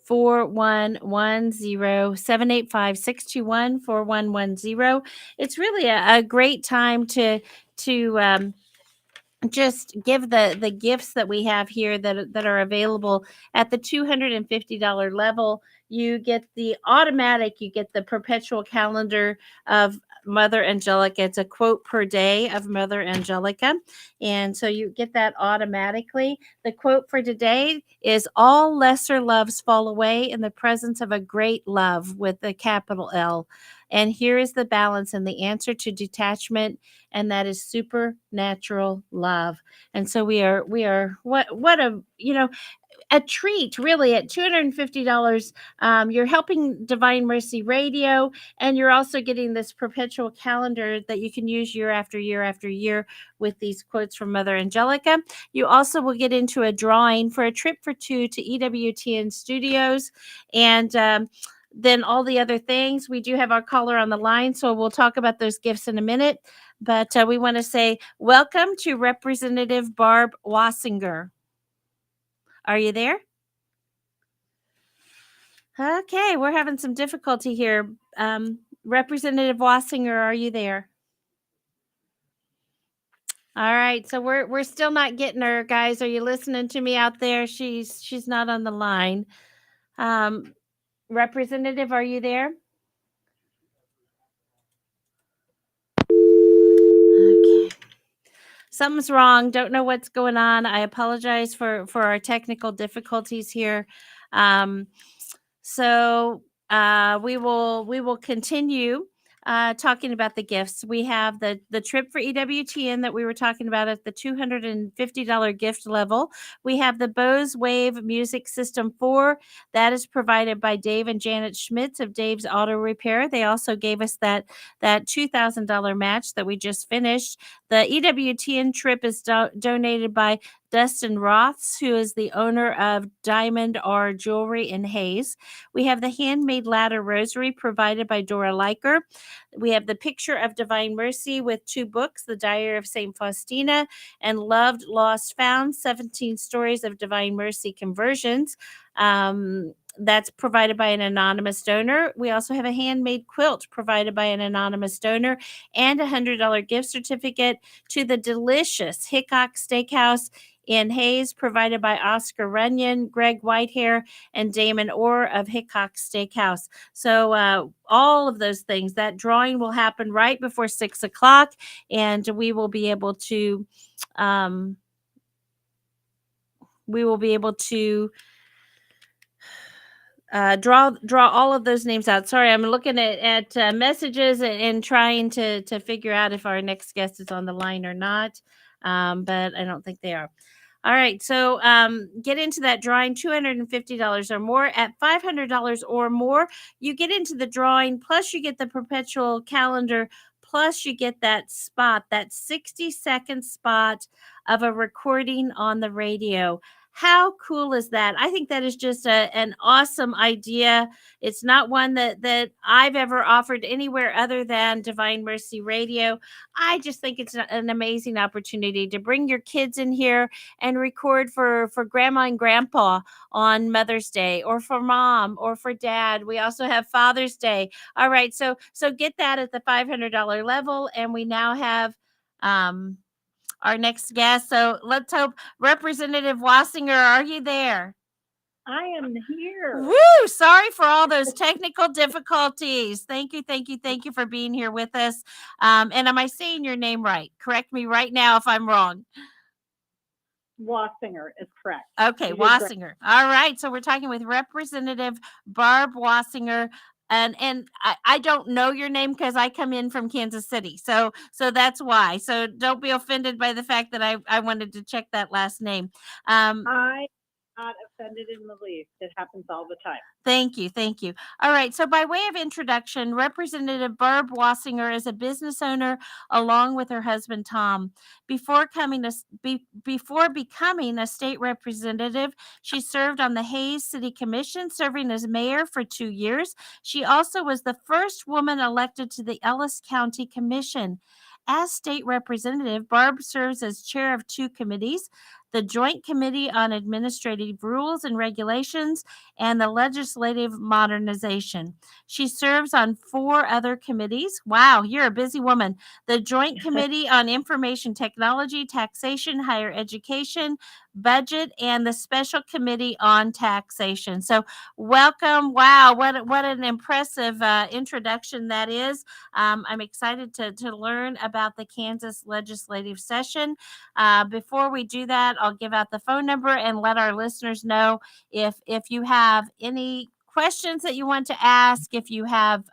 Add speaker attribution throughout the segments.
Speaker 1: 4110 785 4110. It's really a great time to just give the gifts that we have here that are available at the $250 level. You get the automatic, you get the perpetual calendar of Mother Angelica. It's a quote per day of Mother Angelica, and so you get that automatically. The quote for today is, all lesser loves fall away in the presence of a great love, with a capital L. And here is the balance and the answer to detachment, and that is supernatural love. And so we are what a, a treat, really, at $250. You're helping Divine Mercy Radio, and you're also getting this perpetual calendar that you can use year after year after year with these quotes from Mother Angelica. You also will get into a drawing for a trip for two to EWTN Studios, and then all the other things. We do have our caller on the line, so we'll talk about those gifts in a minute. But we want to say welcome to Representative Barb Wasinger. Are you there? Okay, we're having some difficulty here. Representative Wasinger, are you there? All right, so we're still not getting her, guys. Are you listening to me out there? She's not on the line. Um, Representative, are you there? Okay. Something's wrong. Don't know what's going on. I apologize for our technical difficulties here. Um, so we will continue talking about the gifts. We have the trip for EWTN that we were talking about at the $250 gift level. We have the Bose Wave Music System 4 that is provided by Dave and Janet Schmitz of Dave's Auto Repair. They also gave us that $2,000 match that we just finished. The EWTN trip is donated by Dustin Roths, who is the owner of Diamond R Jewelry in Hayes. We have the handmade ladder rosary provided by Dora Leiker. We have the picture of Divine Mercy with two books, The Diary of St. Faustina and Loved, Lost, Found, 17 Stories of Divine Mercy Conversions. That's provided by an anonymous donor. We also have a handmade quilt provided by an anonymous donor, and a $100 gift certificate to the delicious Hickok Steakhouse in Hayes, provided by Oscar Runyon, Greg Whitehair, and Damon Orr of Hickok Steakhouse. So all of those things, that drawing will happen right before 6 o'clock, and um, we will be able to draw all of those names out. Sorry, I'm looking at messages and trying to figure out if our next guest is on the line or not, but I don't think they are. All right, so get into that drawing, $250 or more. At $500 or more, you get into the drawing, plus you get the perpetual calendar, plus you get that spot, that 60-second spot of a recording on the radio. How cool is that? I think that is just an awesome idea. It's not one that I've ever offered anywhere other than Divine Mercy Radio. I just think it's an amazing opportunity to bring your kids in here and record for grandma and grandpa on Mother's Day, or for mom, or for dad. We also have Father's Day. All right, so get that at the $500 level, and we now have our next guest. So let's hope, Representative Wasinger, are you there?
Speaker 2: I am here.
Speaker 1: Woo! Sorry for all those technical difficulties. Thank you for being here with us. And am I saying your name right? Correct me right now if I'm wrong.
Speaker 2: Wasinger is correct.
Speaker 1: Okay, Wasinger. All right. So we're talking with Representative Barb Wasinger. And I don't know your name because I come in from Kansas City. So that's why. So don't be offended by the fact that I wanted to check that last name.
Speaker 2: I not offended in the least. It happens all the time.
Speaker 1: Thank you. All right. So by way of introduction, Representative Barb Wasinger is a business owner along with her husband Tom. Before becoming a state representative, she served on the Hayes City Commission, serving as mayor for 2 years. She also was the first woman elected to the Ellis County Commission. As state representative, Barb serves as chair of 2 committees, the Joint Committee on Administrative Rules and Regulations, and the Legislative Modernization. She serves on 4 other committees. Wow, you're a busy woman. The Joint Committee on Information Technology, Taxation, Higher Education, Budget, and the Special Committee on Taxation. So, welcome. Wow, what an impressive introduction that is. I'm excited to learn about the Kansas legislative session. Before we do that, I'll give out the phone number and let our listeners know if you have any questions that you want to ask, if you have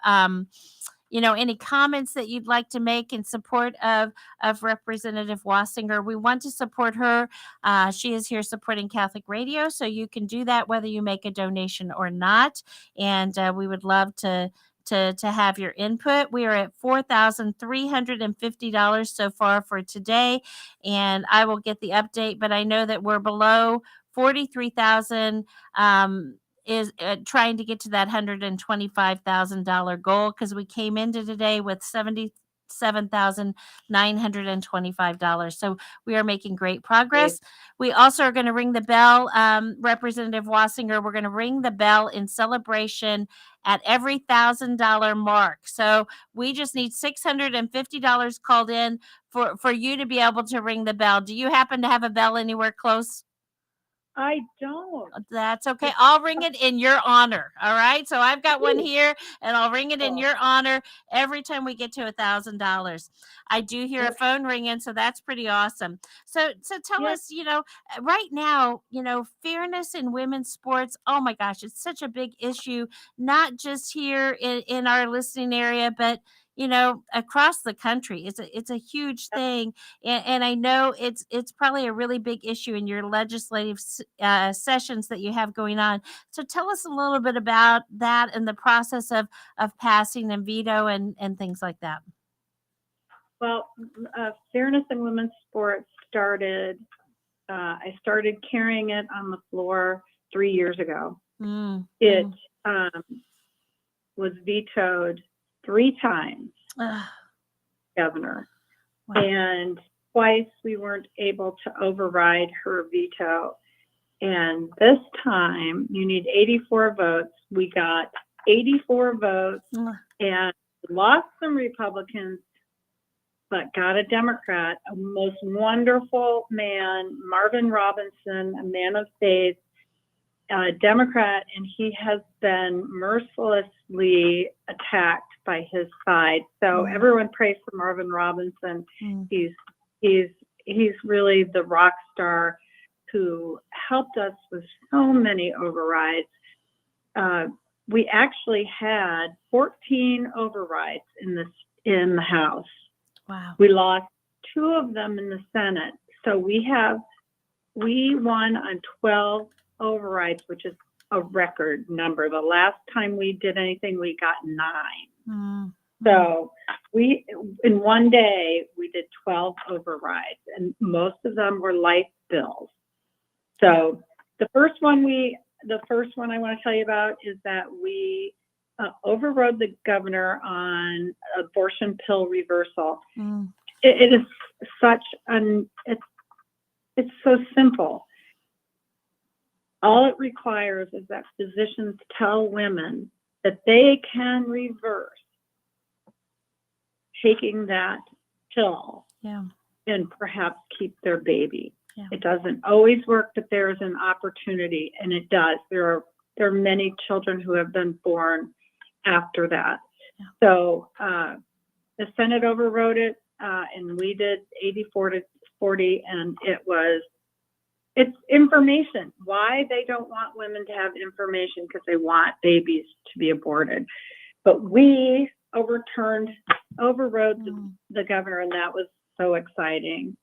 Speaker 1: any comments that you'd like to make in support of Representative Wasinger. We want to support her. She is here supporting Catholic Radio, so you can do that whether you make a donation or not. And we would love to have your input. We are at $4,350 so far for today, and I will get the update, but I know that we're below 43,000. Is trying to get to that $125,000 goal, because we came into today with $77,925. So we are making great progress. We also are going to ring the bell, Representative Wasinger. We're going to ring the bell in celebration at every $1,000 mark. So we just need $650 called in for you to be able to ring the bell. Do you happen to have a bell anywhere close?
Speaker 2: I don't.
Speaker 1: That's okay. I'll ring it in your honor. All right. So I've got one here, and I'll ring it in your honor every time we get to $1,000. I do hear a phone ringing, so that's pretty awesome. So tell us, right now, fairness in women's sports. Oh my gosh, it's such a big issue, not just here in our listening area, but across the country. It's a huge thing, and I know it's probably a really big issue in your legislative sessions that you have going on. So tell us a little bit about that and the process of passing and veto and things like that.
Speaker 2: Well, fairness in women's sports started. I started carrying it on the floor 3 years ago. It was vetoed 3 times, governor, and twice we weren't able to override her veto. And this time you need 84 votes. We got 84 votes and lost some Republicans, but got a Democrat, a most wonderful man, Marvin Robinson, a man of faith, a Democrat, and he has been mercilessly attacked by his side. So everyone prays for Marvin Robinson. He's really the rock star who helped us with so many overrides. We actually had 14 overrides in the House.
Speaker 1: Wow.
Speaker 2: We lost 2 of them in the Senate. So we won on 12 overrides, which is a record number. The last time we did anything, we got 9. So in one day, we did 12 overrides, and most of them were life bills. So the first one I want to tell you about is that we overrode the governor on abortion pill reversal. It is such it's so simple. All it requires is that physicians tell women that they can reverse taking that pill and perhaps keep their baby. It doesn't always work, but there is an opportunity, and it does. There are many children who have been born after that. So the Senate overrode it, and we did 84-40, and it's information. Why they don't want women to have information? Because they want babies to be aborted. But we overrode the governor, and that was so exciting.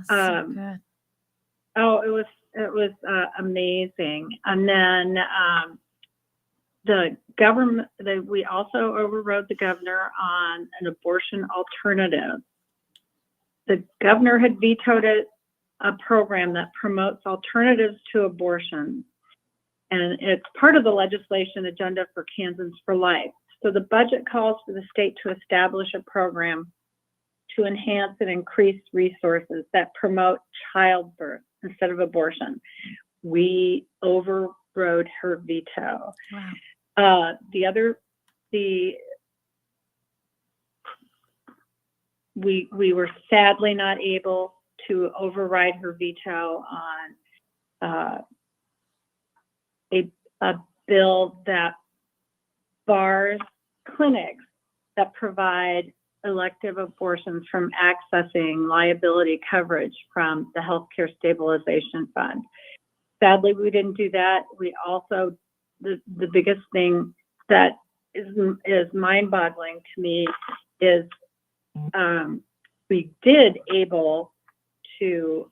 Speaker 1: So good.
Speaker 2: It was amazing. And then the government, we also overrode the governor on an abortion alternative. The governor had vetoed a program that promotes alternatives to abortion, and it's part of the legislation agenda for Kansans for Life. So the budget calls for the state to establish a program to enhance and increase resources that promote childbirth instead of abortion. We overrode her veto.
Speaker 1: Wow.
Speaker 2: We were sadly not able to override her veto on a bill that bars clinics that provide elective abortions from accessing liability coverage from the Healthcare Stabilization Fund. Sadly, we didn't do that. We also, the biggest thing that is mind-boggling to me is we did able to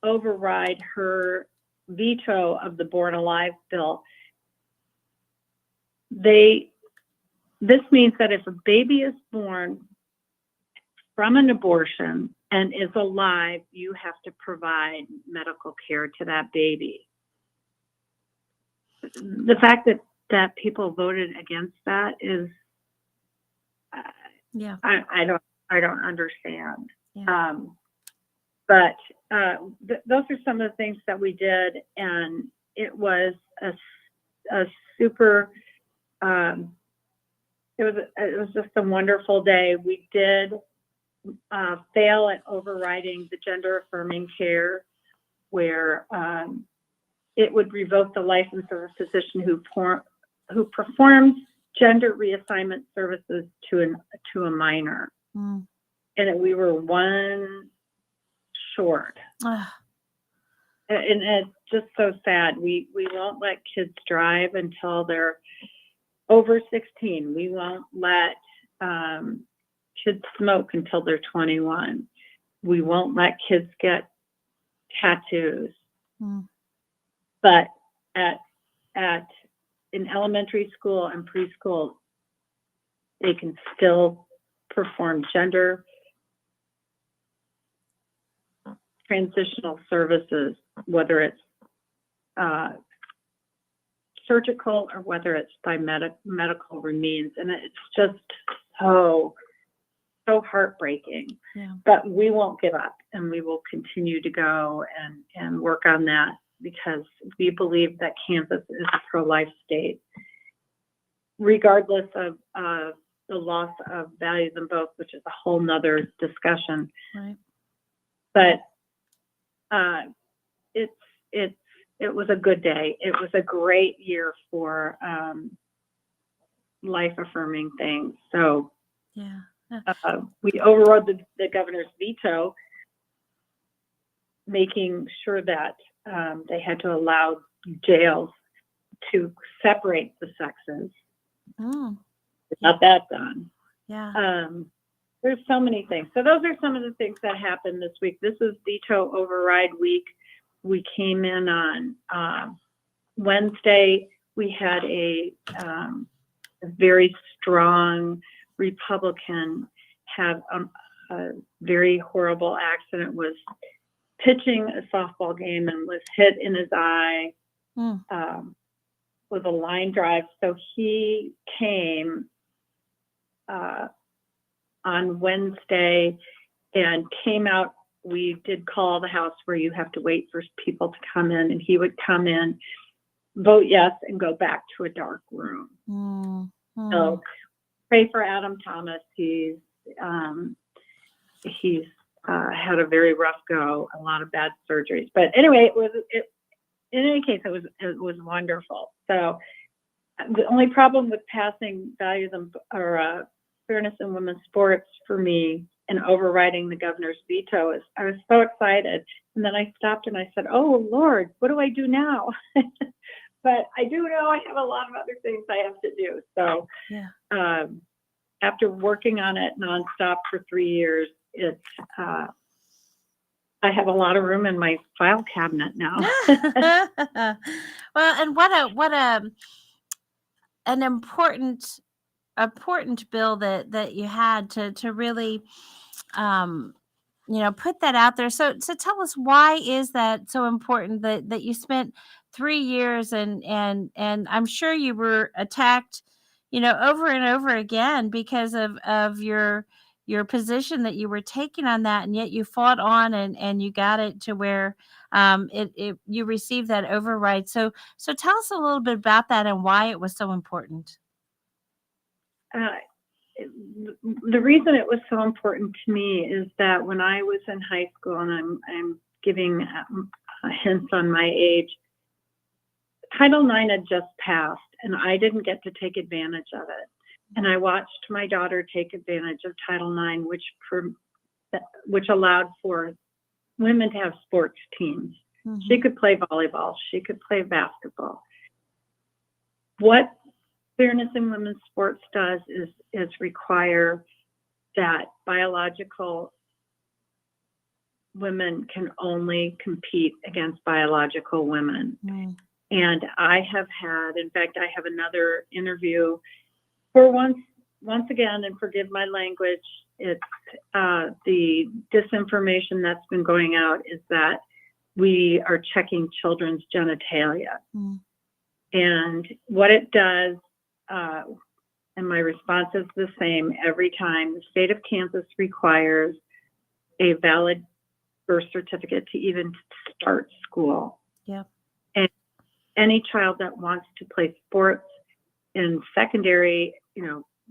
Speaker 2: override her veto of the Born Alive bill. This means that if a baby is born from an abortion and is alive, you have to provide medical care to that baby. The fact that people voted against that is,
Speaker 1: Yeah.
Speaker 2: I don't understand.
Speaker 1: Yeah.
Speaker 2: But those are some of the things that we did, and it was a super. It was just a wonderful day. We did fail at overriding the gender affirming care, where it would revoke the license of a physician who performs gender reassignment services to a minor.
Speaker 1: Mm.
Speaker 2: And we were one short. And it's just so sad. We won't let kids drive until they're over 16. We won't let kids smoke until they're 21. We won't let kids get tattoos.
Speaker 1: Mm.
Speaker 2: But in elementary school and preschool, they can still perform gender transitional services, whether it's surgical or whether it's by medical means. And it's just so heartbreaking.
Speaker 1: Yeah.
Speaker 2: But we won't give up, and we will continue to go and work on that, because we believe that Kansas is a pro-life state, regardless of the loss of values in both, which is a whole nother discussion.
Speaker 1: Right.
Speaker 2: But it was a good day. It was a great year for life affirming things. So
Speaker 1: yeah.
Speaker 2: we overrode the governor's veto, making sure that they had to allow jails to separate the sexes.
Speaker 1: Mm.
Speaker 2: Got that done.
Speaker 1: Yeah.
Speaker 2: There's so many things. So those are some of the things that happened this week. This is veto override week. We came in on Wednesday. We had a very strong Republican have a very horrible accident, was pitching a softball game and was hit in his eye with a line drive. So he came on Wednesday and came out. We did call the house where you have to wait for people to come in, and he would come in, vote yes, and go back to a dark room. So pray for Adam Thomas. He's had a very rough go, a lot of bad surgeries. But anyway, in any case, it was wonderful. So the only problem with passing values or fairness in women's sports for me and overriding the governor's veto is I was so excited. And then I stopped and I said, oh, Lord, what do I do now? But I do know I have a lot of other things I have to do. So
Speaker 1: yeah.
Speaker 2: After working on it nonstop for 3 years, it's I have a lot of room in my file cabinet now.
Speaker 1: Well, and what an important bill that you had to really put that out there. So tell us, why is that so important that you spent 3 years and I'm sure you were attacked over and over again because of your position that you were taking on that, and yet you fought on and you got it to where you received that override. So tell us a little bit about that and why it was so important.
Speaker 2: The reason it was so important to me is that when I was in high school, and I'm giving hints on my age, Title IX had just passed, and I didn't get to take advantage of it. And I watched my daughter take advantage of Title IX, which allowed for women to have sports teams. Mm-hmm. She could play volleyball. She could play basketball. What Fairness in Women's Sports does is require that biological women can only compete against biological women. Mm. And I have had, in fact, I have another interview for once again, and forgive my language, it's the disinformation that's been going out is that we are checking children's genitalia. Mm. And what it does, and my response is the same every time. The state of Kansas requires a valid birth certificate to even start school. Yeah. And any child that wants to play sports in secondary,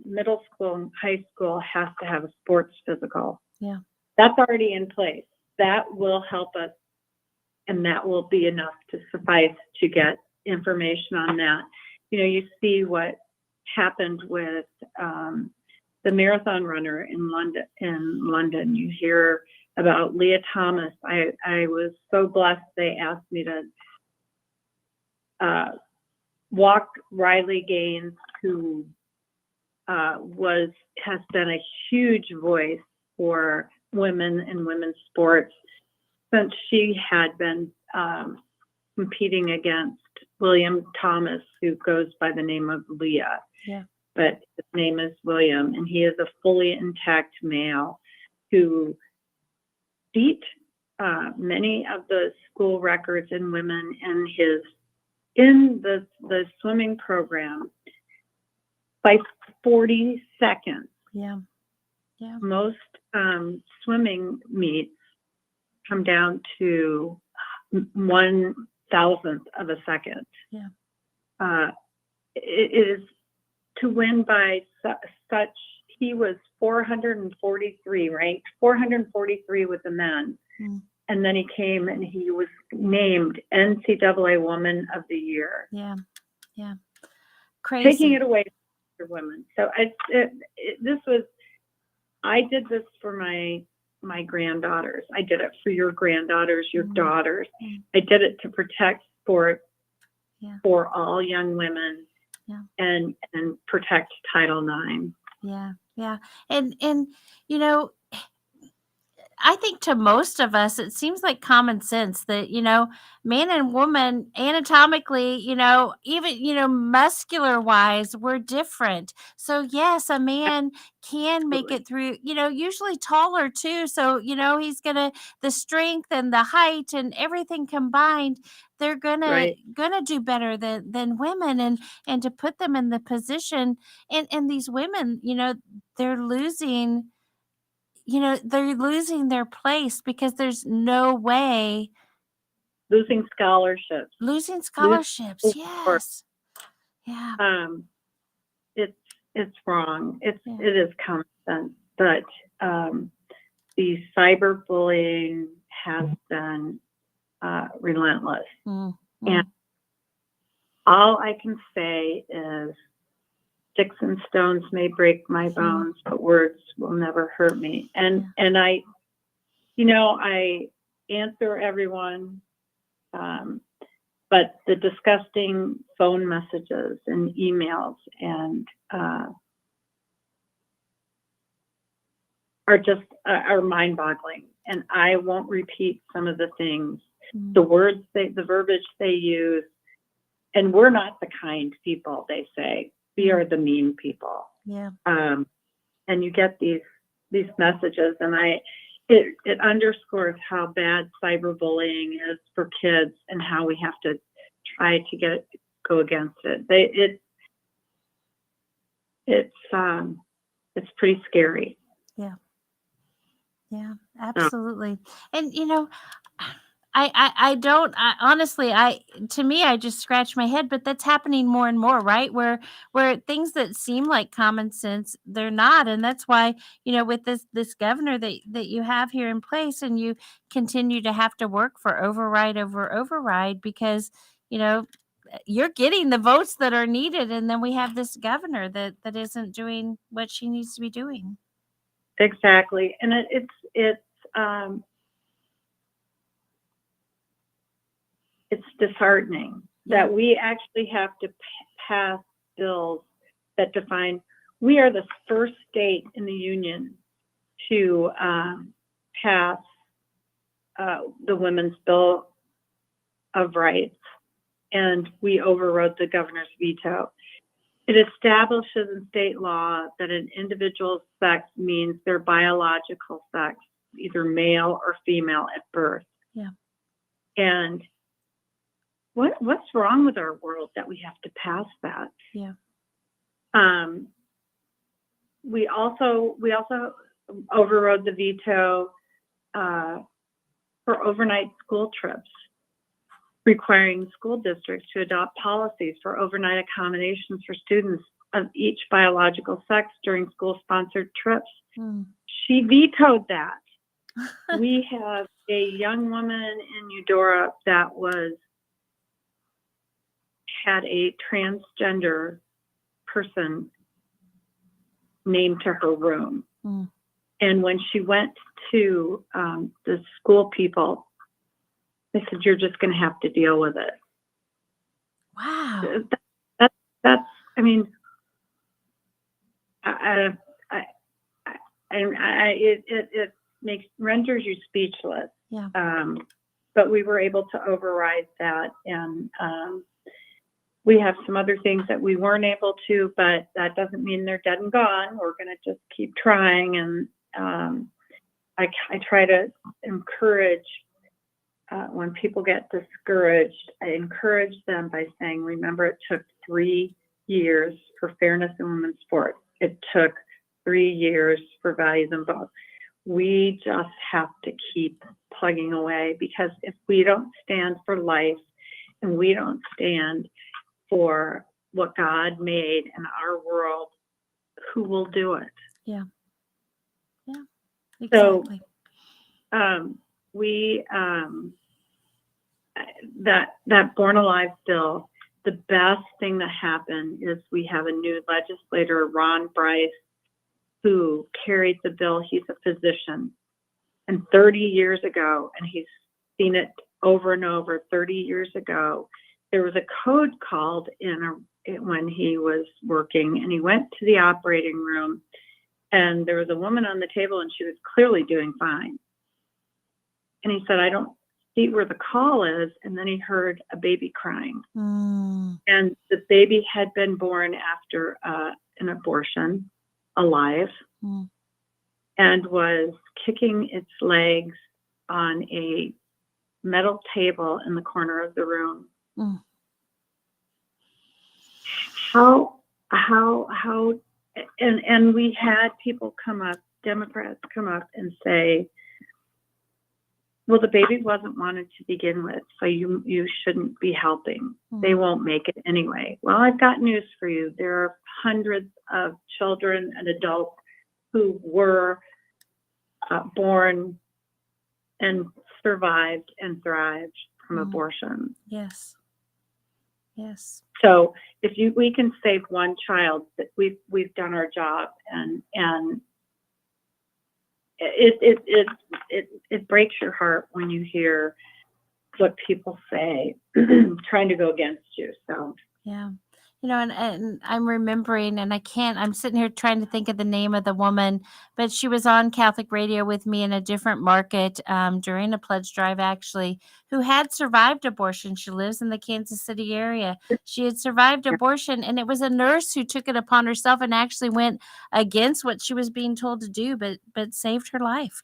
Speaker 2: middle school and high school has to have a sports physical. Yeah. That's already in place. That will help us, and that will be enough to suffice to get information on that. You see what happened with the marathon runner in London. You hear about Leah Thomas. I was so blessed they asked me to walk Riley Gaines, who has been a huge voice for women in women's sports since she had been competing against William Thomas, who goes by the name of Leah. Yeah. But his name is William, and he is a fully intact male who beat many of the school records in women in the swimming program by 40 seconds. Yeah. Yeah. Most swimming meets come down to 1/1000th of a second. Yeah. It is to win by such. He was 443, ranked 443 with the men. Mm. And then he came and he was named NCAA Woman of the Year. Yeah. Yeah. Crazy. Taking it away from women. So I did this for my granddaughters. I did it for your granddaughters, your daughters. Mm. I did it to protect sport for all young women and protect Title IX. Yeah. Yeah. And I think to most of us, it seems like common sense that, man and woman anatomically, even, muscular wise, we're different. So yes, a man can make it through, usually taller too. So, he's the strength and the height and everything combined, they're gonna do better than women, and to put them in the position, and these women, they're losing their place because there's no way. Losing scholarships. Yes. Yeah. It's wrong. It is common sense, but the cyberbullying has been relentless. Mm-hmm. And all I can say is, sticks and stones may break my bones, but words will never hurt me. And I answer everyone, but the disgusting phone messages and emails and are mind-boggling. And I won't repeat some of the things, the words, the verbiage they use. And we're not the kind people, they say. We are the mean people. Yeah. And you get these messages, and it underscores how bad cyberbullying is for kids and how we have to try to go against it. It's pretty scary. Yeah.
Speaker 1: Yeah,
Speaker 2: So,
Speaker 1: absolutely. And I don't honestly, I to me I just scratch my head, but that's happening more and more, right? Where things that seem like common sense, they're not. And that's why, with this governor that you have here in place, and you continue to have to work for override over override, because, you know, you're getting the votes that are needed, and then we have this governor that isn't doing what she needs to be doing.
Speaker 2: exactly. And um, it's disheartening
Speaker 1: Yeah.
Speaker 2: that we actually have to pass bills that define. We are the first state in the union to pass the Women's Bill of Rights, and we overrode the governor's veto. It establishes in state law that an individual's sex means their biological sex, either male or female at birth.
Speaker 1: Yeah.
Speaker 2: And what's wrong with our world that we have to pass that?
Speaker 1: Yeah.
Speaker 2: We also overrode the veto for overnight school trips, requiring school districts to adopt policies for overnight accommodations for students of each biological sex during school-sponsored trips. She vetoed that. We have a young woman in Eudora that had a transgender person named to her room. And when she went to the school people, they said, "You're just going to have to deal with it."
Speaker 1: Wow.
Speaker 2: That's. I mean, it renders you speechless.
Speaker 1: Yeah.
Speaker 2: But we were able to override that, and we have some other things that we weren't able to, but that doesn't mean they're dead and gone. We're going to just keep trying, and I try to encourage. When people get discouraged, I encourage them by saying, remember, it took 3 years for fairness in women's sports. It took 3 years for values in both. We just have to keep plugging away, because if we don't stand for life and we don't stand for what God made in our world, who will do it?
Speaker 1: Yeah. Yeah. Exactly.
Speaker 2: So that Born Alive bill, the best thing that happened is we have a new legislator, Ron Bryce, who carried the bill. He's a physician, and 30 years ago, and he's seen it over and over. 30 years ago, there was a code called when he was working, and he went to the operating room, and there was a woman on the table, and she was clearly doing fine. And he said, "I don't see where the call is." And then he heard a baby crying. And the baby had been born after an abortion, alive, and was kicking its legs on a metal table in the corner of the room. And we had people come up, Democrats come up and say, "Well, the baby wasn't wanted to begin with, so you shouldn't be helping. They won't make it anyway." Well, I've got news for you. There are hundreds of children and adults who were born and survived and thrived from abortion.
Speaker 1: Yes. Yes.
Speaker 2: So if we can save one child, that we've done our job, and it breaks your heart when you hear what people say trying to go against you. So
Speaker 1: yeah. And I'm remembering, and I'm sitting here trying to think of the name of the woman, but she was on Catholic radio with me in a different market during a pledge drive, actually, who had survived abortion. She lives in the Kansas City area. She had survived abortion, and it was a nurse who took it upon herself and actually went against what she was being told to do, but saved her life,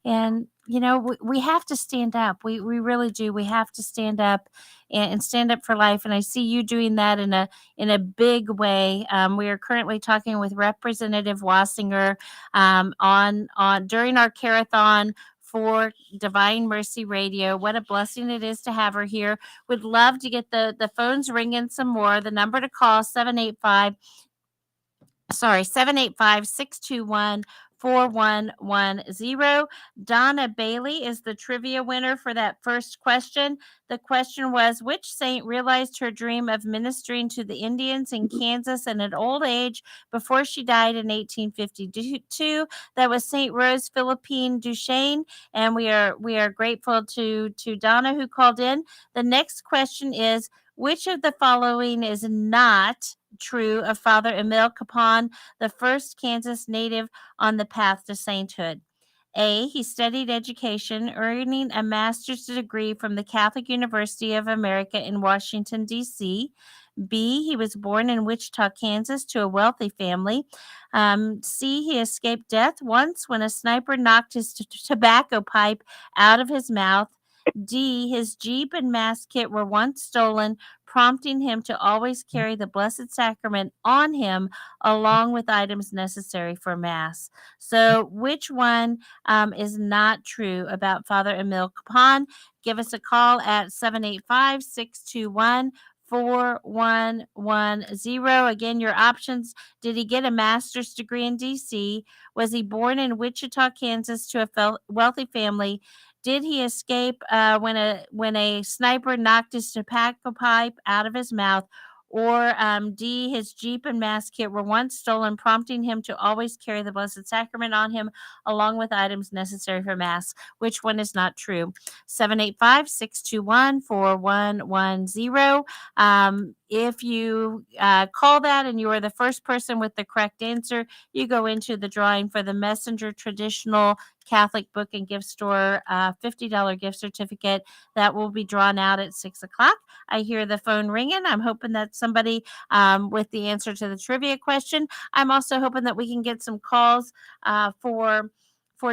Speaker 1: and we have to stand up. We really do. We have to stand up and stand up for life. And I see you doing that in a big way. We are currently talking with Representative Wasinger on during our Care-a-Thon for Divine Mercy Radio. What a blessing it is to have her here. Would love to get the phones ringing some more. The number to call 785-621-4110. Donna Bailey is the trivia winner for that first question. The question was, which saint realized her dream of ministering to the Indians in Kansas at an old age before she died in 1852? That was Saint Rose Philippine Duchesne, and we are grateful to Donna who called in. The next question is, which of the following is not true of Father Emil Capon, the first Kansas native on the path to sainthood? A, he studied education, earning a master's degree from the Catholic University of America in Washington, D.C. B, he was born in Wichita, Kansas, to a wealthy family. C, he escaped death once when a sniper knocked his tobacco pipe out of his mouth. D, his Jeep and Mass kit were once stolen, prompting him to always carry the Blessed Sacrament on him along with items necessary for Mass. So, which one is not true about Father Emil Capon? Give us a call at 785-621-4110. Again, your options: did he get a master's degree in DC? Was he born in Wichita, Kansas, to a wealthy family? Did he escape when a sniper knocked his tobacco pipe out of his mouth? Or D, his Jeep and Mass kit were once stolen, prompting him to always carry the Blessed Sacrament on him along with items necessary for Mass? Which one is not true? 785-621-4110. If you call that and you are the first person with the correct answer, you go into the drawing for the Messenger Traditional Catholic Book and Gift Store $50 gift certificate that will be drawn out at 6 o'clock. I hear the phone ringing. I'm hoping that's somebody with the answer to the trivia question. I'm also hoping that we can get some calls for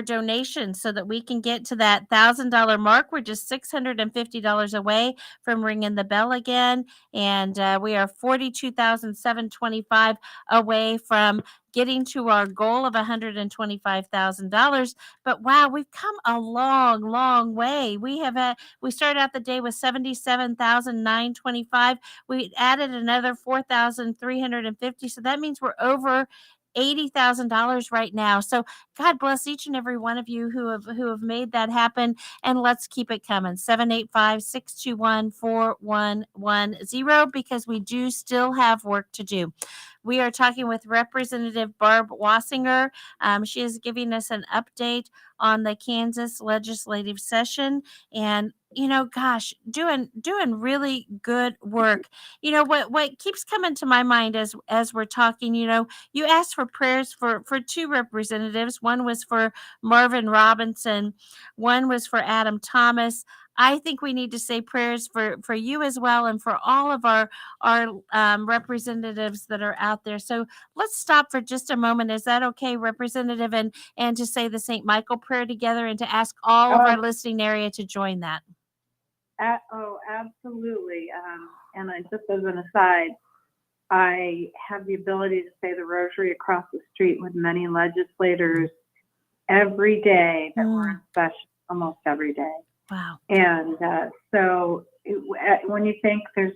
Speaker 1: donations so that we can get to that $1,000 mark. We're just $650 away from ringing the bell again, and we are $42,725 away from getting to our goal of $125,000. But wow, we've come a long, long way. We started out the day with 77,925. We added another 4,350. So that means we're over $80,000 right now. So God bless each and every one of you who have made that happen. And let's keep it coming. 785-621-4110, because we do still have work to do. We are talking with Representative Barb Wasinger. She is giving us an update on the Kansas legislative session, and gosh, doing really good work. What keeps coming to my mind as we're talking, you asked for prayers for two representatives. One was for Marvin Robinson, one was for Adam Thomas. I think we need to say prayers for you as well, and for all of our representatives that are out there. So let's stop for just a moment. Is that okay, Representative? And to say the St. Michael prayer together, and to ask all of our listening area to join that.
Speaker 2: Absolutely. And just as an aside, I have the ability to say the rosary across the street with many legislators every day that we're in session, almost every day.
Speaker 1: Wow.
Speaker 2: And when you think there's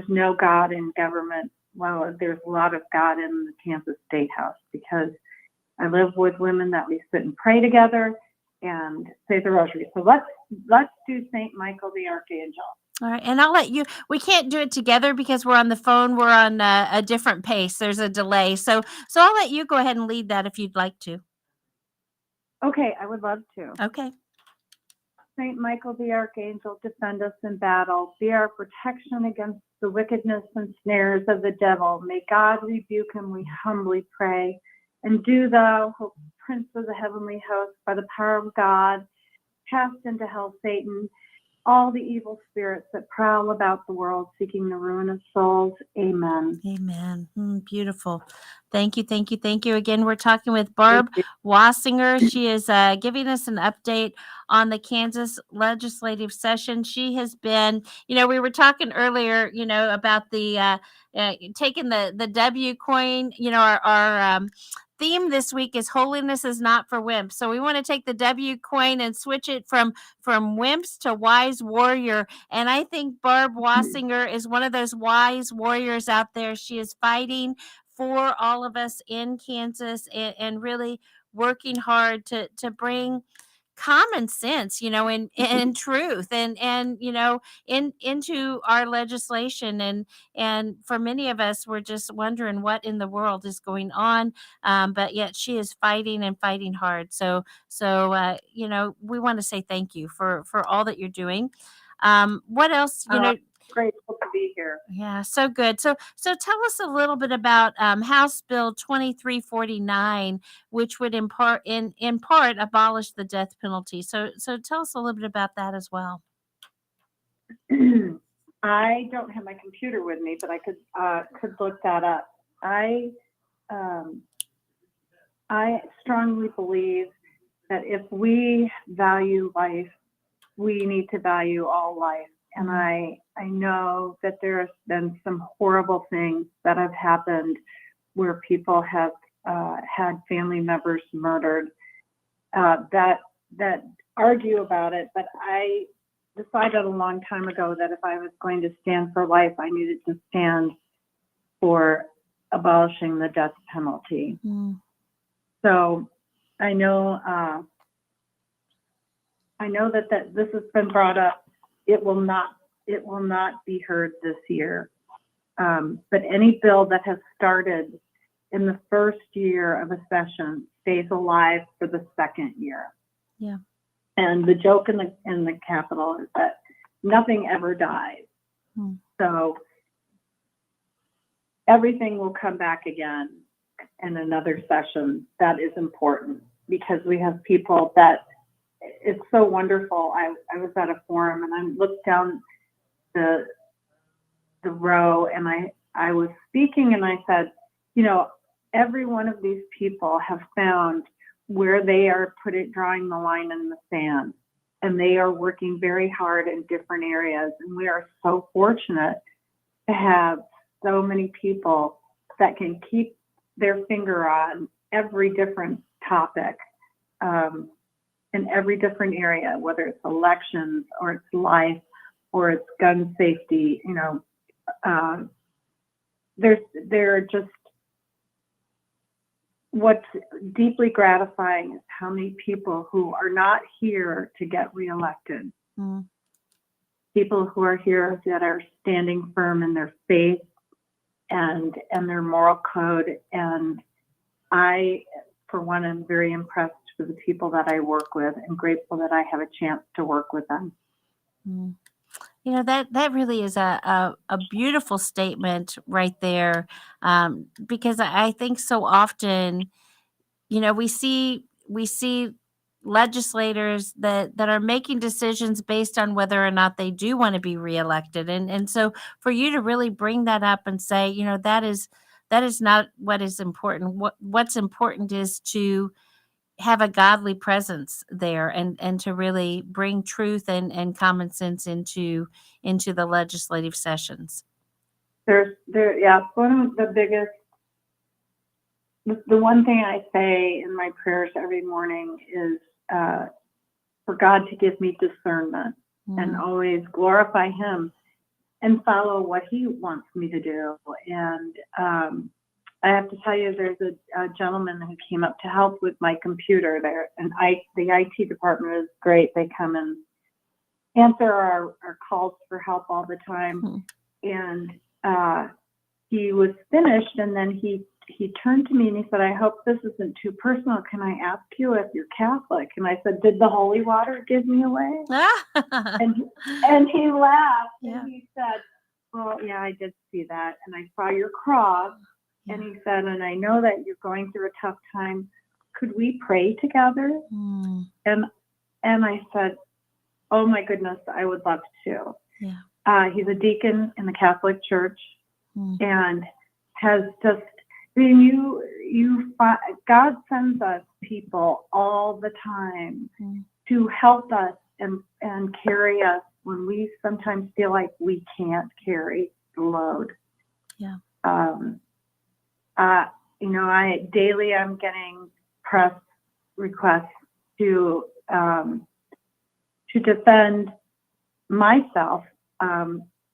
Speaker 2: no God in government, well, there's a lot of God in the Kansas State House, because I live with women that we sit and pray together and say the rosary. So let's do St. Michael the Archangel.
Speaker 1: All right, and I'll let you. We can't do it together because we're on the phone. We're on a different pace. There's a delay, so I'll let you go ahead and lead that if you'd like to.
Speaker 2: Okay, I would love to.
Speaker 1: Okay.
Speaker 2: St. Michael the Archangel, defend us in battle. Be our protection against the wickedness and snares of the devil. May God rebuke him, we humbly pray. And do thou, Prince of the heavenly host, by the power of God, cast into hell Satan all the evil spirits that prowl about the world seeking the ruin of souls. Amen.
Speaker 1: Amen. Beautiful. Thank you. Thank you. Thank you again. We're talking with
Speaker 2: Thank
Speaker 1: Barb
Speaker 2: you.
Speaker 1: Wasinger. She is giving us an update on the Kansas legislative session. She has been, we were talking earlier, about the taking the W coin. Our theme this week is holiness is not for wimps. So we want to take the W coin and switch it from wimps to wise warrior. And I think Barb Wasinger is one of those wise warriors out there. She is fighting for all of us in Kansas, and really working hard to bring common sense, and truth, and into our legislation. And for many of us, we're just wondering what in the world is going on. But yet she is fighting and fighting hard. So we want to say thank you for all that you're doing. What else,
Speaker 2: Grateful to be here.
Speaker 1: yeah, so good. So tell us a little bit about House Bill 2349, which would in part abolish the death penalty. So tell us a little bit about that as well.
Speaker 2: I don't have my computer with me, but I could look that up. I strongly believe that if we value life, we need to value all life. And I know that there has been some horrible things that have happened where people have had family members murdered that argue about it. But I decided a long time ago that if I was going to stand for life, I needed to stand for abolishing the death penalty. So I know that this has been brought up. It will not be heard this year. But any bill that has started in the first year of a session stays alive for the second year.
Speaker 1: Yeah.
Speaker 2: And the joke in the Capitol is that nothing ever dies. So everything will come back again in another session. That is important because we have people that it's so wonderful. I was at a forum and I looked down the row and I was speaking and I said, every one of these people have found where they are drawing the line in the sand, and they are working very hard in different areas. And we are so fortunate to have so many people that can keep their finger on every different topic. In every different area, whether it's elections or it's life or it's gun safety, they're just, what's deeply gratifying is how many people who are not here to get reelected, people who are here that are standing firm in their faith and their moral code. And I, for one, am very impressed with the people that I work with and grateful that I have a chance to work with them.
Speaker 1: That really is a beautiful statement right there, because I think so often, we see legislators that are making decisions based on whether or not they do want to be reelected, and so for you to really bring that up and say, that is not what is important. What's important is to have a godly presence there, and to really bring truth and common sense into the legislative sessions.
Speaker 2: Yeah, one of the biggest, the one thing I say in my prayers every morning is for God to give me discernment and always glorify Him and follow what He wants me to do. And I have to tell you, there's a gentleman who came up to help with my computer there, and the IT department is great. They come and answer our calls for help all the time. And he was finished, and then he turned to me and he said, "I hope this isn't too personal. Can I ask you if you're Catholic?" And I said, "Did the holy water give me away?" and he laughed.
Speaker 1: Yeah.
Speaker 2: And he said, "Well, yeah, I did see that, and I saw your cross." Yeah. And he said, "And I know that you're going through a tough time. Could we pray together?" And I said, Oh my goodness, I would love to.
Speaker 1: Yeah.
Speaker 2: He's a deacon in the Catholic Church,
Speaker 1: Mm.
Speaker 2: and has just, I mean, God sends us people all the time to help us and carry us when we sometimes feel like we can't carry the load.
Speaker 1: Yeah.
Speaker 2: Daily I'm getting press requests to defend myself,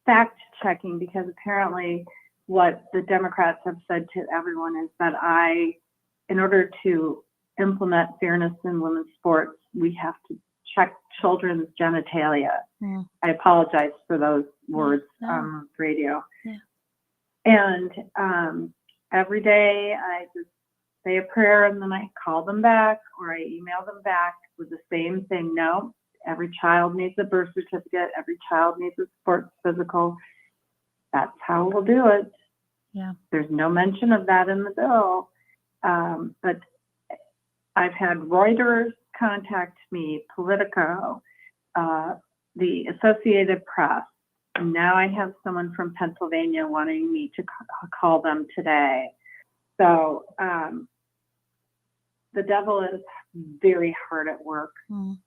Speaker 2: fact checking, because apparently what the Democrats have said to everyone is that in order to implement fairness in women's sports, we have to check children's genitalia.
Speaker 1: Mm.
Speaker 2: I apologize for those words on radio. Yeah. And every day I just say a prayer, and then I call them back or I email them back with the same thing. No, every child needs a birth certificate. Every child needs a sports physical. That's how we'll do it.
Speaker 1: Yeah.
Speaker 2: There's no mention of that in the bill. But I've had Reuters contact me, Politico, the Associated Press. And now I have someone from Pennsylvania wanting me to call them today. So the devil is very hard at work. Mm.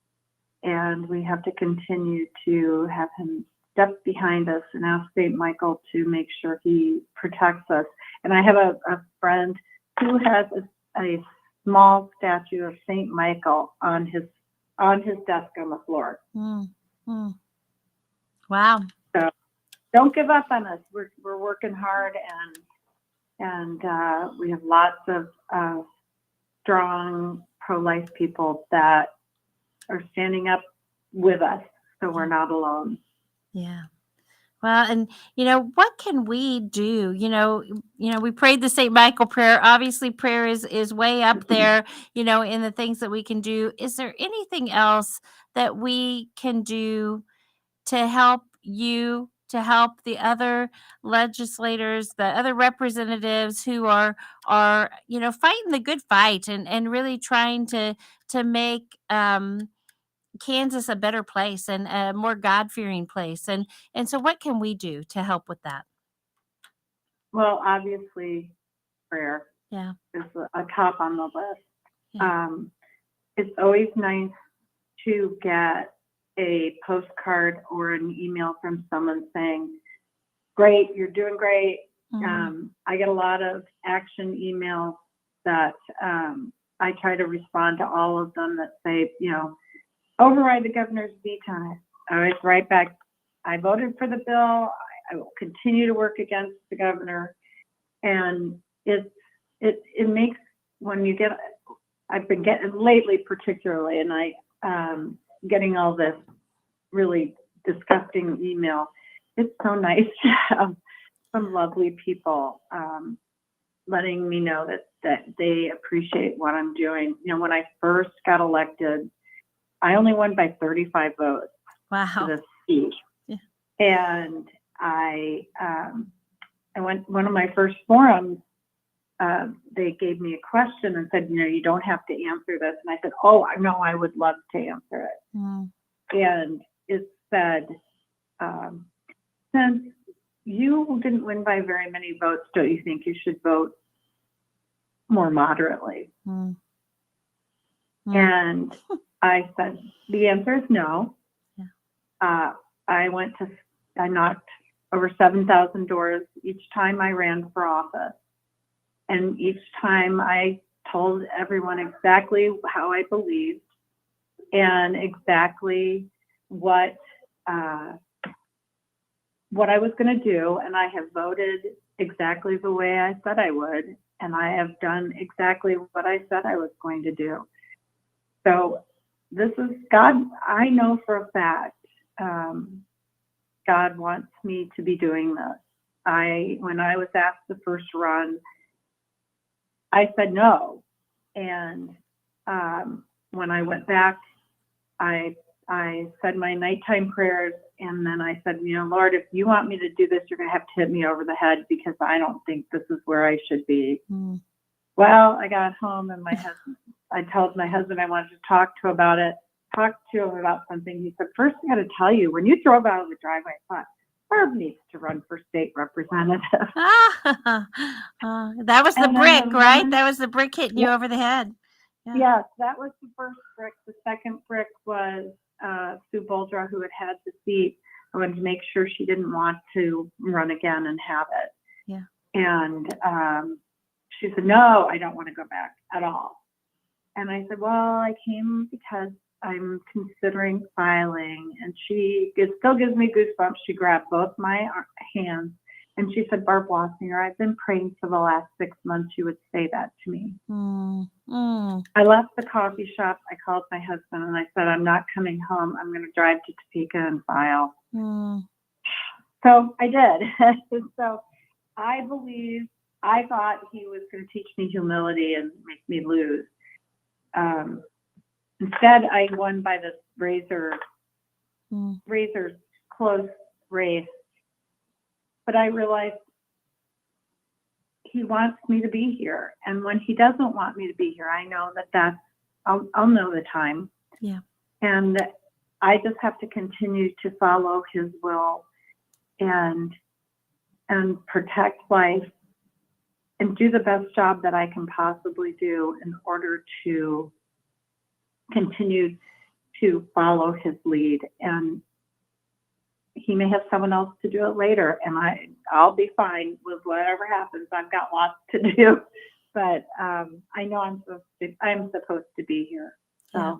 Speaker 2: And we have to continue to have him step behind us and ask St. Michael to make sure he protects us. And I have a friend who has a small statue of St. Michael on his desk on the floor.
Speaker 1: Mm. Mm. Wow.
Speaker 2: So don't give up on us. We're working hard, and we have lots of strong pro-life people that are standing up with us, so we're not alone.
Speaker 1: Yeah. Well, and what can we do? We prayed the St. Michael prayer. Obviously, prayer is way up there, in the things that we can do. Is there anything else that we can do to help you, to help the other legislators, the other representatives who are fighting the good fight and really trying to make Kansas a better place and a more God-fearing place. And so what can we do to help with that?
Speaker 2: Well, obviously prayer
Speaker 1: is
Speaker 2: a top on the list. Yeah. It's always nice to get a postcard or an email from someone saying, great, you're doing great. Mm-hmm. I get a lot of action emails that I try to respond to all of them that say, override the governor's veto. I always write back, I voted for the bill. I will continue to work against the governor. And it makes, when you get, I've been getting lately particularly, and getting all this really disgusting email. It's so nice to have some lovely people letting me know that they appreciate what I'm doing. When I first got elected, I only won by 35 votes.
Speaker 1: Wow.
Speaker 2: To this seat. Yeah. And I went, one of my first forums, they gave me a question and said, you don't have to answer this. And I said, oh, no, I would love to answer it. Mm. And it said, since you didn't win by very many votes, don't you think you should vote more moderately? Mm. Mm. And I said, the answer is no. Yeah. I knocked over 7,000 doors each time I ran for office. And each time I told everyone exactly how I believed and exactly what I was going to do. And I have voted exactly the way I said I would. And I have done exactly what I said I was going to do. So this is God. I know for a fact God wants me to be doing this. When I was asked the first run, I said no. And when I went back, I said my nighttime prayers, and then I said, Lord, if you want me to do this, you're going to have to hit me over the head, because I don't think this is where I should be. Mm. Well, I got home, and I told my husband I wanted to talk to about it. talked to him about something. He said, first I got to tell you, when you drove out of the driveway, I thought, Barb needs to run for state representative.
Speaker 1: That was the
Speaker 2: And then
Speaker 1: brick,
Speaker 2: the
Speaker 1: right?
Speaker 2: woman,
Speaker 1: That was the brick hitting you
Speaker 2: yeah,
Speaker 1: over the head. Yeah.
Speaker 2: yes, that was the first brick. The second brick was Sue Boldra, who had the seat. I wanted to make sure she didn't want to run again and have it.
Speaker 1: Yeah.
Speaker 2: And she said, no, I don't want to go back at all. And I said, well, I came because I'm considering filing. And it still gives me goosebumps. She grabbed both my hands and she said, Barb Wasinger, I've been praying for the last 6 months you would say that to me. I left the coffee shop. I called my husband and I said, I'm not coming home. I'm going to drive to Topeka and file. So I did. So I thought he was going to teach me humility and make me lose. Instead, I won by this razor close race. But I realized he wants me to be here. And when he doesn't want me to be here, I know I'll know the time.
Speaker 1: Yeah.
Speaker 2: And I just have to continue to follow his will and protect life and do the best job that I can possibly do in order to continue to follow his lead. And he may have someone else to do it later, and I'll be fine with whatever happens. I've got lots to do, but I know I'm supposed to be here. So.
Speaker 1: Yeah.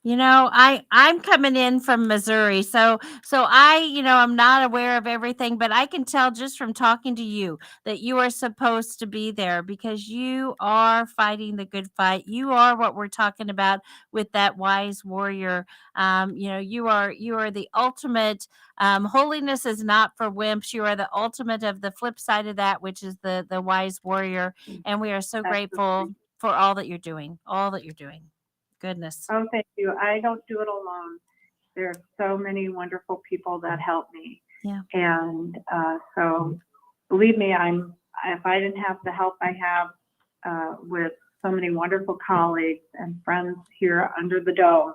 Speaker 1: You know, I'm coming in from Missouri, so I'm not aware of everything, but I can tell just from talking to you that you are supposed to be there because you are fighting the good fight. You are what we're talking about with that wise warrior. You are the ultimate. Holiness is not for wimps. You are the ultimate of the flip side of that, which is the wise warrior, and we are so grateful for all that you're doing. All that you're doing. Goodness.
Speaker 2: Oh, thank you. I don't do it alone. There are so many wonderful people that help me.
Speaker 1: Yeah.
Speaker 2: And so believe me, if I didn't have the help I have with so many wonderful colleagues and friends here under the dome,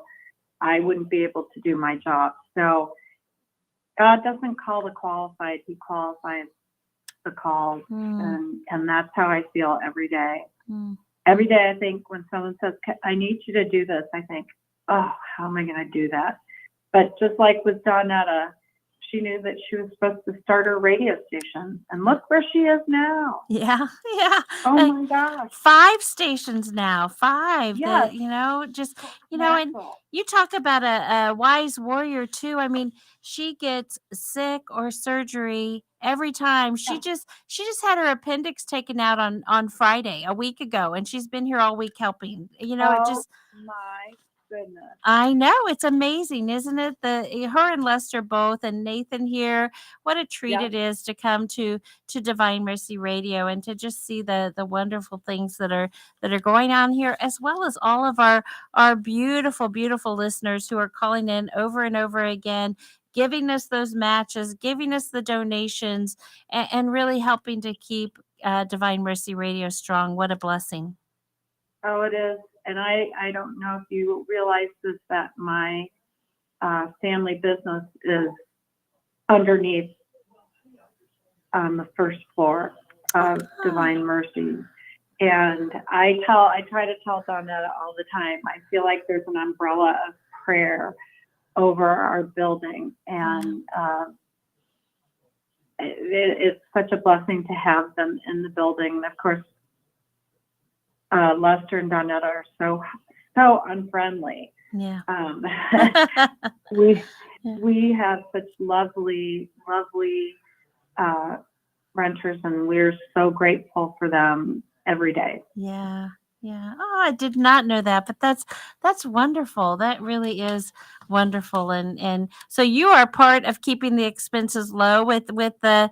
Speaker 2: I wouldn't be able to do my job. So God doesn't call the qualified, he qualifies the called. And that's how I feel every day. Every day I think when someone says, I need you to do this, I think, oh, how am I going to do that? But just like with Donetta, she knew that she was supposed to start her radio station. And look where she is now.
Speaker 1: Yeah. Yeah.
Speaker 2: Oh my gosh.
Speaker 1: 5 stations now. 5.
Speaker 2: Yes.
Speaker 1: And you talk about a wise warrior too. I mean, she gets sick or surgery every time. She just had her appendix taken out on Friday a week ago, and she's been here all week helping.
Speaker 2: Oh my goodness.
Speaker 1: I know, it's amazing, isn't it? Her and Lester both, and Nathan here. What a treat it is to come to Divine Mercy Radio and to just see the wonderful things that are going on here, as well as all of our beautiful, beautiful listeners who are calling in over and over again, giving us those matches, giving us the donations, and really helping to keep Divine Mercy Radio strong. What a blessing.
Speaker 2: Oh, it is. And I don't know if you realize this, that my family business is underneath on the first floor of Divine Mercy. And I try to tell Donetta all the time, I feel like there's an umbrella of prayer over our building. And it's such a blessing to have them in the building. Of course, Lester and Donetta are so unfriendly.
Speaker 1: Yeah.
Speaker 2: We have such lovely renters, and we're so grateful for them every day.
Speaker 1: Yeah. Yeah. Oh, I did not know that, but that's wonderful. That really is wonderful. And so you are part of keeping the expenses low with the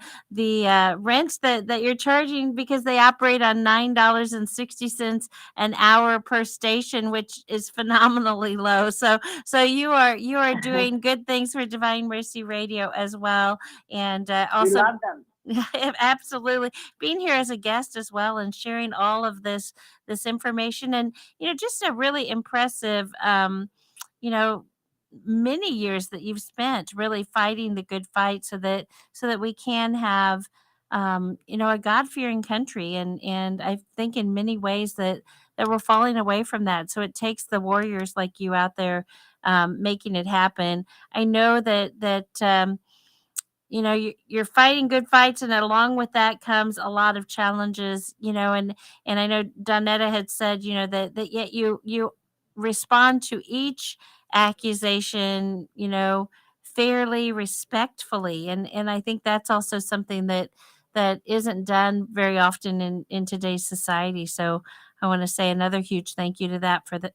Speaker 1: rents that you're charging, because they operate on $9.60 an hour per station, which is phenomenally low. So you are doing good things for Divine Mercy Radio as well, and also
Speaker 2: we love them.
Speaker 1: Absolutely, being here as a guest as well and sharing all of this information, and just a really impressive many years that you've spent really fighting the good fight so that we can have a God-fearing country. And I think in many ways that we're falling away from that. So it takes the warriors like you out there making it happen. I know that you're fighting good fights, and along with that comes a lot of challenges. And I know Donetta had said that yet you respond to each accusation fairly, respectfully. And I think that's also something that isn't done very often in today's society. So I want to say another huge thank you to that for the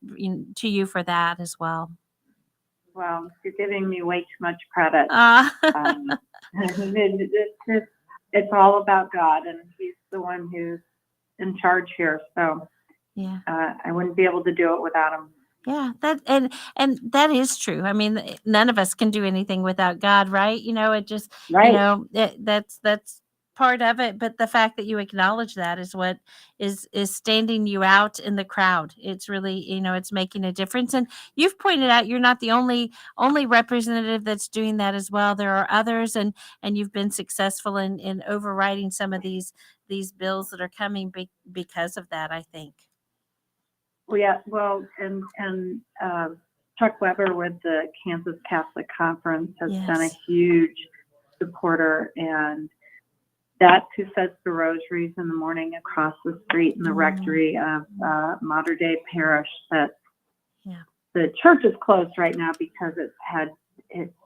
Speaker 1: to you for that as well.
Speaker 2: Well, you're giving me way too much credit.
Speaker 1: uh,
Speaker 2: It's all about God, and He's the one who's in charge here. So
Speaker 1: yeah.
Speaker 2: I wouldn't be able to do it without Him.
Speaker 1: Yeah, and that is true. I mean, none of us can do anything without God, right? It just,
Speaker 2: Right.
Speaker 1: that's part of it. But the fact that you acknowledge that is what is standing you out in the crowd. It's really, it's making a difference. And you've pointed out you're not the only representative that's doing that as well. There are others, and you've been successful in overriding some of these bills that are coming because of that, I think.
Speaker 2: Well, yeah, well, and Chuck Weber with the Kansas Catholic Conference has been a
Speaker 1: Yes.
Speaker 2: huge supporter, and that's who says the rosaries in the morning across the street in the rectory of Mater Dei Parish. That
Speaker 1: Yeah.
Speaker 2: the church is closed right now because it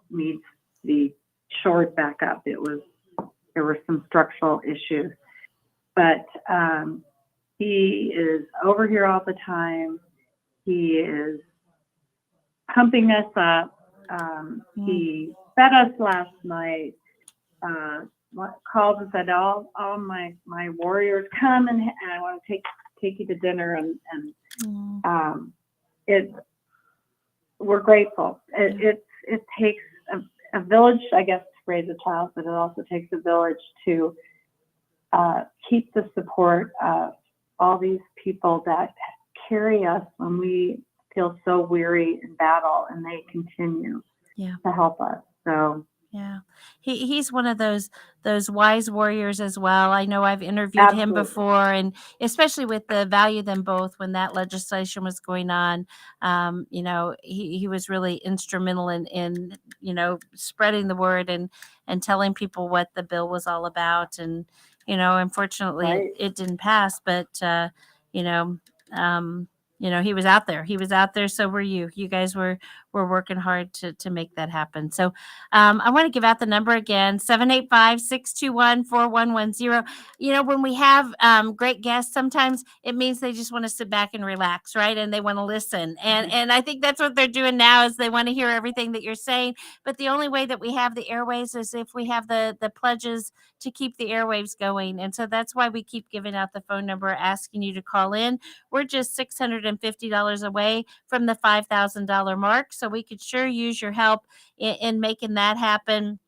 Speaker 2: needs to be shored back up. There were some structural issues, but he is over here all the time. He is pumping us up. He fed us last night. Called and said, "All my warriors come and I want to take you to dinner." And we're grateful. It takes a village, I guess, to raise a child, but it also takes a village to keep the support of all these people that carry us when we feel so weary in battle, and they continue to help us. So
Speaker 1: yeah, he's one of those wise warriors as well. I know I've interviewed him
Speaker 2: absolutely.
Speaker 1: before, and especially with the Value Them Both when that legislation was going on. He was really instrumental in spreading the word and telling people what the bill was all about. And unfortunately,
Speaker 2: Right.
Speaker 1: it didn't pass, but you know. Um, he was out there. He was out there. So were you. You guys were working hard to make that happen. So I want to give out the number again, 785-621-4110. When we have great guests, sometimes it means they just want to sit back and relax, right? And they want to listen. And I think that's what they're doing now is they want to hear everything that you're saying. But the only way that we have the airwaves is if we have the pledges to keep the airwaves going. And so that's why we keep giving out the phone number, asking you to call in. We're just $650 away from the $5,000 mark. So we could sure use your help in making that happen,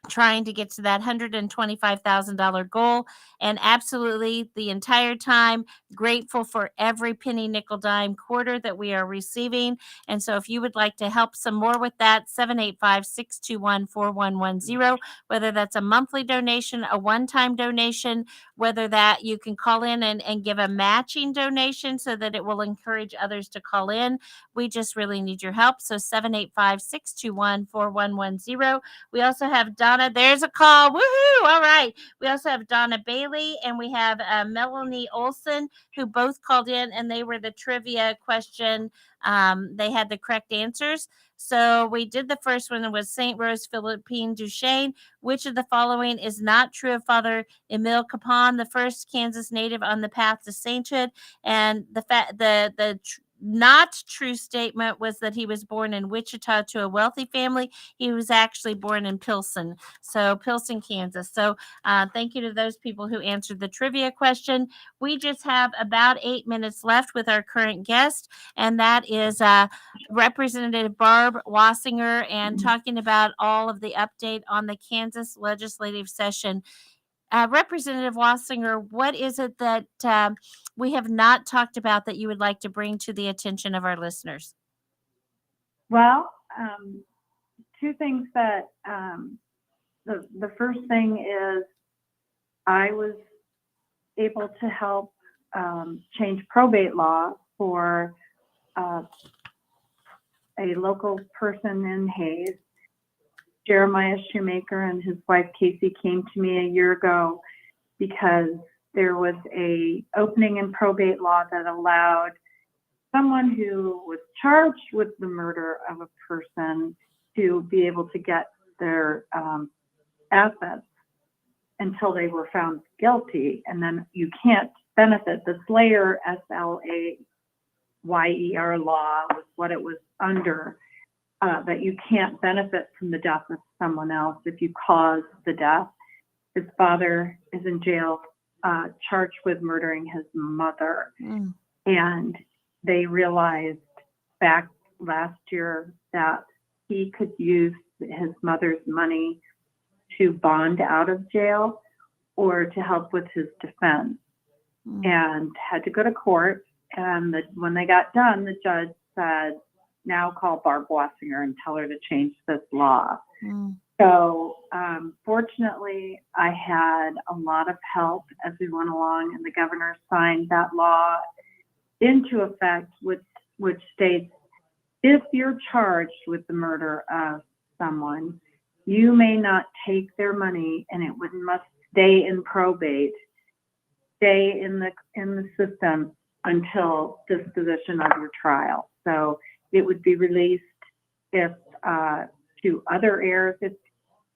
Speaker 1: trying to get to that $125,000 goal. And absolutely the entire time grateful for every penny, nickel, dime, quarter that we are receiving. And so if you would like to help some more with that, 785-621-4110, whether that's a monthly donation, a one-time donation, whether that you can call in and give a matching donation so that it will encourage others to call in. We just really need your help. So 785-621-4110. We also have Donna. There's a call. Woohoo! All right. We also have Donna Bailey and we have Melanie Olson, who both called in, and they were the trivia question. They had the correct answers. So we did the first one. It was St. Rose Philippine Duchesne. Which of the following is not true of Father Emile Capon, the first Kansas native on the path to sainthood? And the not true statement was that he was born in Wichita to a wealthy family. He was actually born in Pilsen, Kansas. So thank you to those people who answered the trivia question. We just have about 8 minutes left with our current guest, and that is Representative Barb Wasinger, and talking about all of the update on the Kansas legislative session. Representative Wasinger, what is it that we have not talked about that you would like to bring to the attention of our listeners?
Speaker 2: Well, two things that the first thing is I was able to help change probate law for a local person in Hayes. Jeremiah Shoemaker and his wife Casey came to me a year ago because there was a opening in probate law that allowed someone who was charged with the murder of a person to be able to get their assets until they were found guilty, and then you can't benefit. The Slayer, SLAYER law was what it was under, that you can't benefit from the death of someone else if you cause the death. His father is in jail, charged with murdering his mother. And they realized back last year that he could use his mother's money to bond out of jail or to help with his defense, and had to go to court. And when they got done, the judge said, now call Barb Wasinger and tell her to change this law. So fortunately, I had a lot of help as we went along, and the governor signed that law into effect, which states, if you're charged with the murder of someone, you may not take their money, and it must stay in probate, stay in the system until disposition of your trial. So it would be released if to other heirs if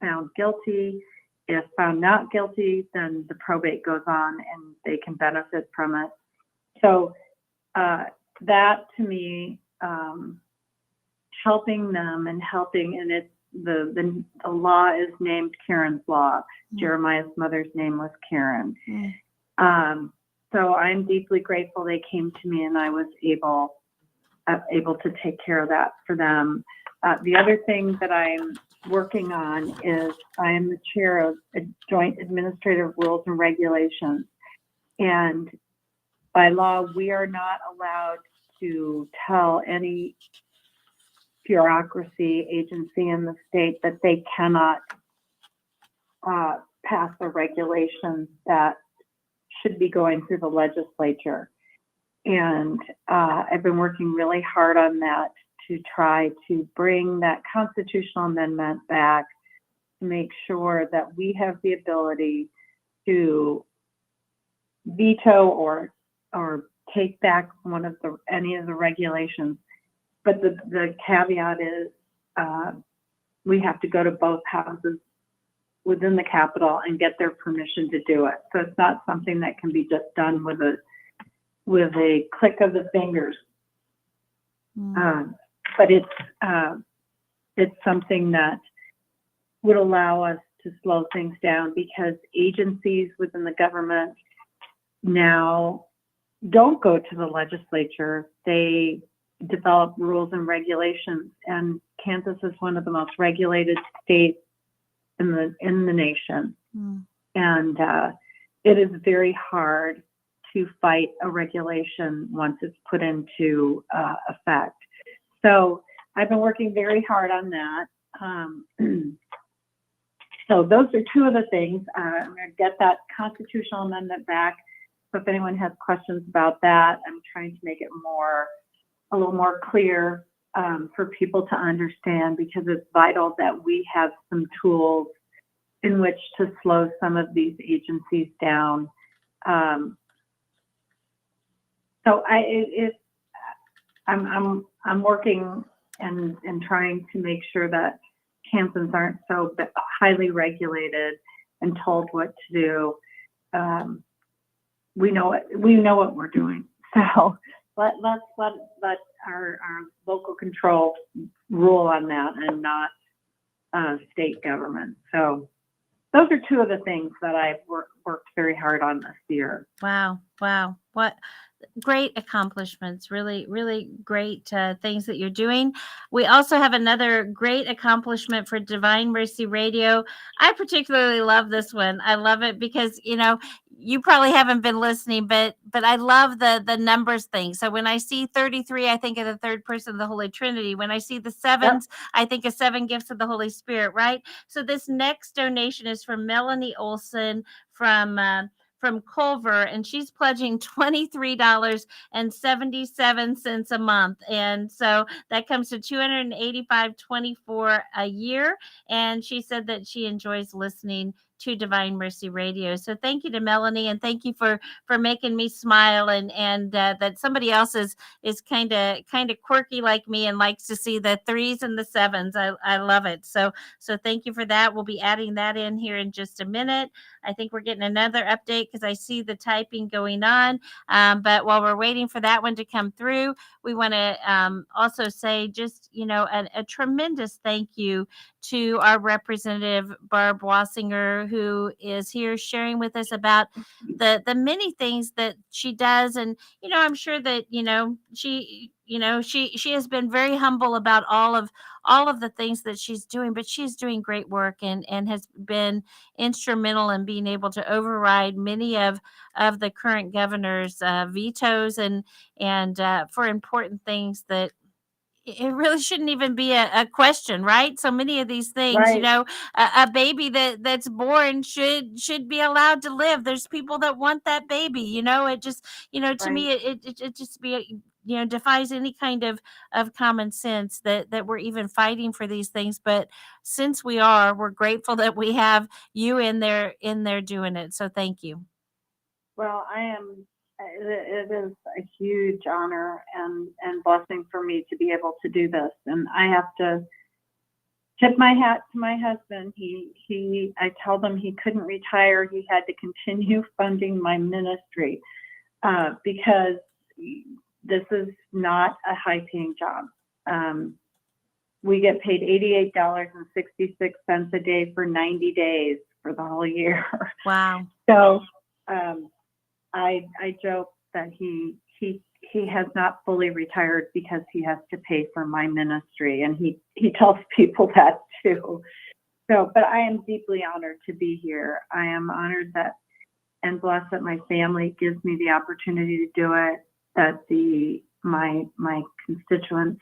Speaker 2: found guilty. If found not guilty, then the probate goes on and they can benefit from it. So that to me, helping them and helping, and it's the law is named Karen's law. Jeremiah's mother's name was Karen. So I'm deeply grateful they came to me, and I was able to take care of that for them. The other thing that I'm working on is I am the chair of a Joint Administrative Rules and Regulations, and by law we are not allowed to tell any bureaucracy agency in the state that they cannot pass a regulation that should be going through the legislature. And I've been working really hard on that to try to bring that constitutional amendment back to make sure that we have the ability to veto or take back any of the regulations. But the caveat is we have to go to both houses within the Capitol and get their permission to do it. So it's not something that can be just done with a click of the fingers. But it's something that would allow us to slow things down, because agencies within the government now don't go to the legislature. They develop rules and regulations, and Kansas is one of the most regulated states in the nation. And it is very hard to fight a regulation once it's put into effect. So I've been working very hard on that. So those are two of the things. I'm going to get that constitutional amendment back. So if anyone has questions about that, I'm trying to make it a little more clear for people to understand, because it's vital that we have some tools in which to slow some of these agencies down. So I'm working and trying to make sure that Kansans aren't so highly regulated and told what to do. We know what we're doing. So let's let our local control rule on that, and not state government. So those are two of the things that I've worked very hard on this year.
Speaker 1: Wow. What great accomplishments. Really, really great things that you're doing. We also have another great accomplishment for Divine Mercy Radio. I particularly love this one. I love it because, you probably haven't been listening, but I love the numbers thing. So when I see 33, I think of the third person of the Holy Trinity. When I see the sevens, I think of 7 gifts of the Holy Spirit, right? So this next donation is from Melanie Olson from Culver, and she's pledging $23.77 a month, and so that comes to $285.24 a year. And she said that she enjoys listening to Divine Mercy Radio. So thank you to Melanie, and thank you for making me smile, and that somebody else is kind of quirky like me and likes to see the 3s and the 7s. I love it. So thank you for that. We'll be adding that in here in just a minute. I think we're getting another update because I see the typing going on. But while we're waiting for that one to come through, we want to also say just, a tremendous thank you to our representative, Barb Wasinger, who is here sharing with us about the many things that she does. And, I'm sure that, she has been very humble about all of the things that she's doing, but she's doing great work and has been instrumental in being able to override many of the current governor's vetoes and for important things that it really shouldn't even be a question, right? So many of these things,
Speaker 2: Right.
Speaker 1: A baby that's born should be allowed to live. There's people that want that baby, it just, to me, it just be, defies any kind of common sense that we're even fighting for these things. But since we're grateful that we have you in there doing it. So thank you.
Speaker 2: Well, it is a huge honor and blessing for me to be able to do this. And I have to tip my hat to my husband. I told him he couldn't retire. He had to continue funding my ministry because this is not a high-paying job. We get paid $88.66 a day for 90 days for the whole year.
Speaker 1: Wow.
Speaker 2: So I joke that he has not fully retired because he has to pay for my ministry, and he tells people that too. So, but I am deeply honored to be here. I am honored and blessed that my family gives me the opportunity to do it, that my constituents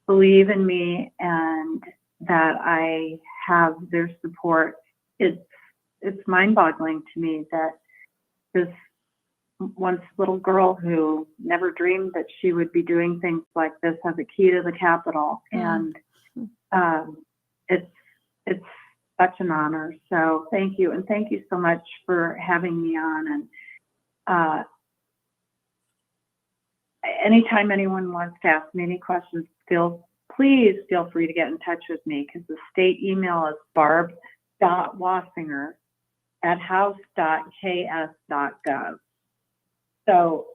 Speaker 2: believe in me, and that I have their support. It's mind-boggling to me that this once little girl who never dreamed that she would be doing things like this has a key to the Capitol. And it's such an honor. So thank you. And thank you so much for having me on. And anytime anyone wants to ask me any questions, please feel free to get in touch with me, because the state email is barb.wasinger@house.ks.gov. So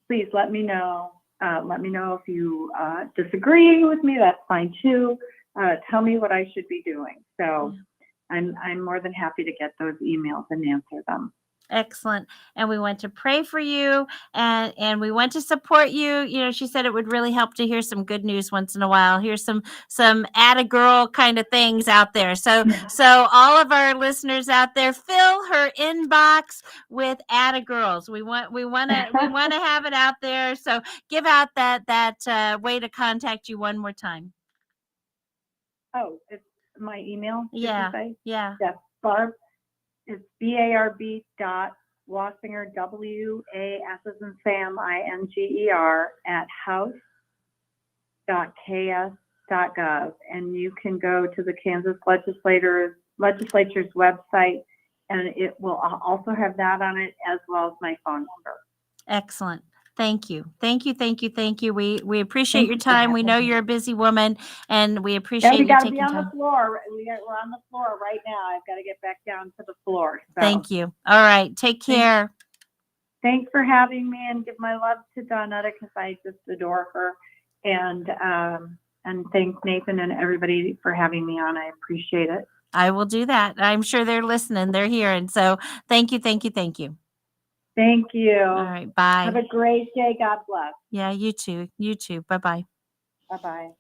Speaker 2: please let me know. Let me know if you disagree with me. That's fine too. Tell me what I should be doing. So I'm more than happy to get those emails and answer them.
Speaker 1: Excellent. And we want to pray for you, and we want to support you. She said it would really help to hear some good news once in a while. Here's some atta girl kind of things out there. So all of our listeners out there, fill her inbox with atta girls. We want to have it out there. So give out that way to contact you one more time.
Speaker 2: Oh, it's my email.
Speaker 1: Yeah.
Speaker 2: Yeah. Barb. It's barb.wasinger, WAS as in Sam, INGER, @house.ks.gov. And you can go to the Kansas legislature's website, and it will also have that on it, as well as my phone number.
Speaker 1: Excellent. Thank you. We appreciate your time. We know you're a busy woman, and we appreciate you taking time.
Speaker 2: We got to be on the floor. We're on the floor right now. I've got to get back down to the floor. So.
Speaker 1: Thank you. All right. Take care.
Speaker 2: Thanks for having me, and give my love to Donetta, because I just adore her. And thanks Nathan and everybody for having me on. I appreciate it.
Speaker 1: I will do that. I'm sure they're listening. They're here. And so thank you.
Speaker 2: Thank you.
Speaker 1: All right. Bye.
Speaker 2: Have a great day. God bless.
Speaker 1: Yeah, you too. Bye-bye.
Speaker 2: Bye-bye.